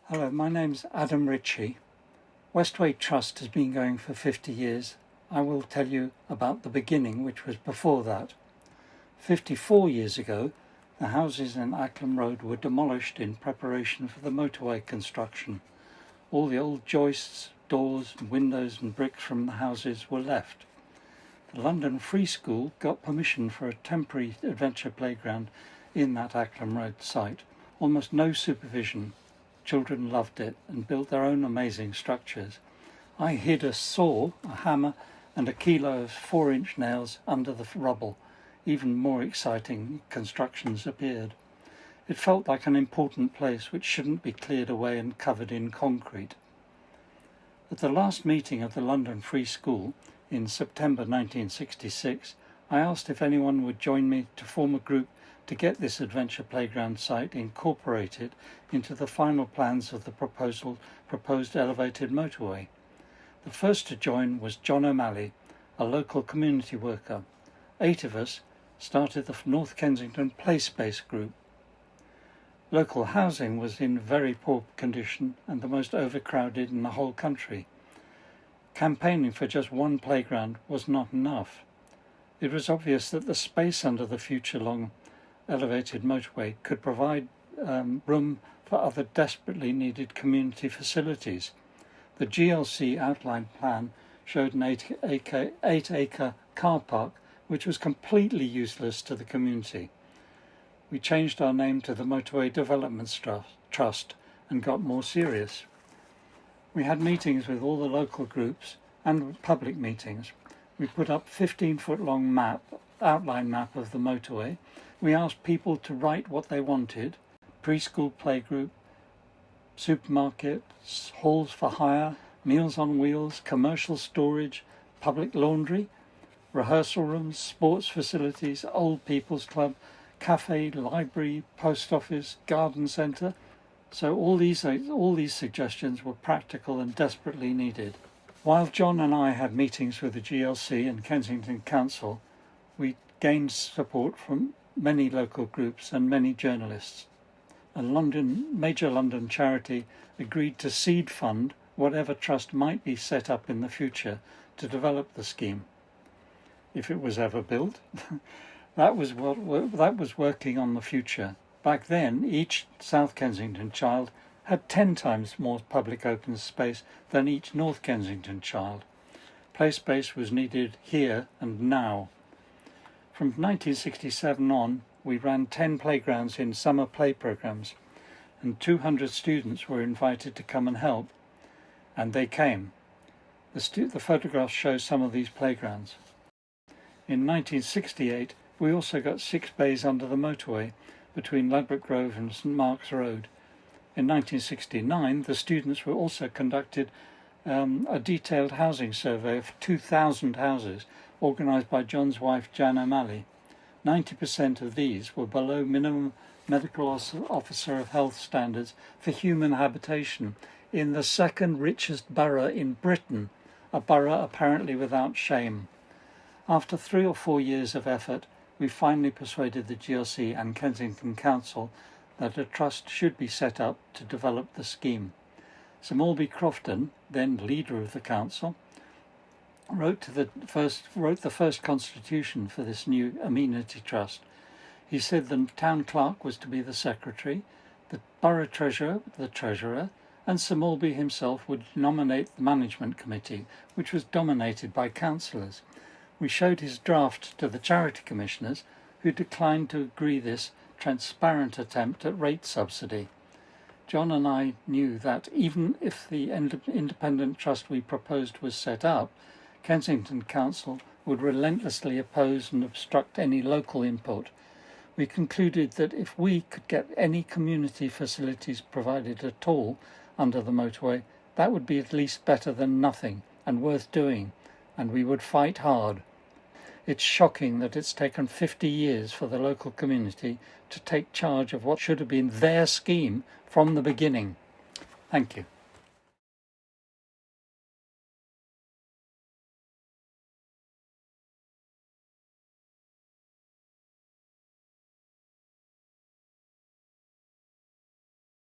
Hello, my name's Adam Ritchie. Westway Trust has been going for 50 years. I will tell you about the beginning, which was before that. 54 years ago, the houses in Acklam Road were demolished in preparation for the motorway construction. All the old joists, doors, windows and bricks from the houses were left. The London Free School got permission for a temporary adventure playground in that Acklam Road site. Almost no supervision. Children loved it and built their own amazing structures. I hid a saw, a hammer and a kilo of 4-inch nails under the rubble. Even more exciting constructions appeared. It felt like an important place which shouldn't be cleared away and covered in concrete. At the last meeting of the London Free School in September 1966, I asked if anyone would join me to form a group to get this adventure playground site incorporated into the final plans of the proposed elevated motorway. The first to join was John O'Malley, a local community worker. 8 of us started the North Kensington Play Space group. Local housing was in very poor condition and the most overcrowded in the whole country. Campaigning for just one playground was not enough. It was obvious that the space under the future long elevated motorway could provide room for other desperately needed community facilities. The GLC outline plan showed an 8-acre car park which was completely useless to the community. We changed our name to the Motorway Development Trust and got more serious. We had meetings with all the local groups and public meetings. We put up 15-foot long outline map of the motorway. We asked people to write what they wanted: preschool playgroup, supermarket, halls for hire, meals on wheels, commercial storage, public laundry, rehearsal rooms, sports facilities, old people's club, cafe, library, post office, garden centre. So all these suggestions were practical and desperately needed. While John and I had meetings with the GLC and Kensington Council, we gained support from many local groups and many journalists. A major London charity agreed to seed fund whatever trust might be set up in the future to develop the scheme. If it was ever built, that was working on the future. Back then, each South Kensington child had 10 times more public open space than each North Kensington child. Play space was needed here and now. From 1967 on, we ran 10 playgrounds in summer play programs, and 200 students were invited to come and help. And they came. The photographs show some of these playgrounds. In 1968, we also got 6 bays under the motorway between Ladbroke Grove and St Mark's Road. In 1969, the students were also conducted a detailed housing survey of 2,000 houses organised by John's wife Jan O'Malley. 90% of these were below minimum medical officer of health standards for human habitation in the second richest borough in Britain, a borough apparently without shame. After 3 or 4 years of effort, we finally persuaded the GLC and Kensington Council that a trust should be set up to develop the scheme. Sir Morby Crofton, then leader of the council, wrote the first constitution for this new amenity trust. He said the town clerk was to be the secretary, the borough treasurer the treasurer, and Sir Morby himself would nominate the management committee, which was dominated by councillors. We showed his draft to the charity commissioners, who declined to agree this transparent attempt at rate subsidy. John and I knew that even if the independent trust we proposed was set up, Kensington Council would relentlessly oppose and obstruct any local input. We concluded that if we could get any community facilities provided at all under the motorway, that would be at least better than nothing and worth doing, and we would fight hard. It's shocking that it's taken 50 years for the local community to take charge of what should have been their scheme from the beginning. Thank you.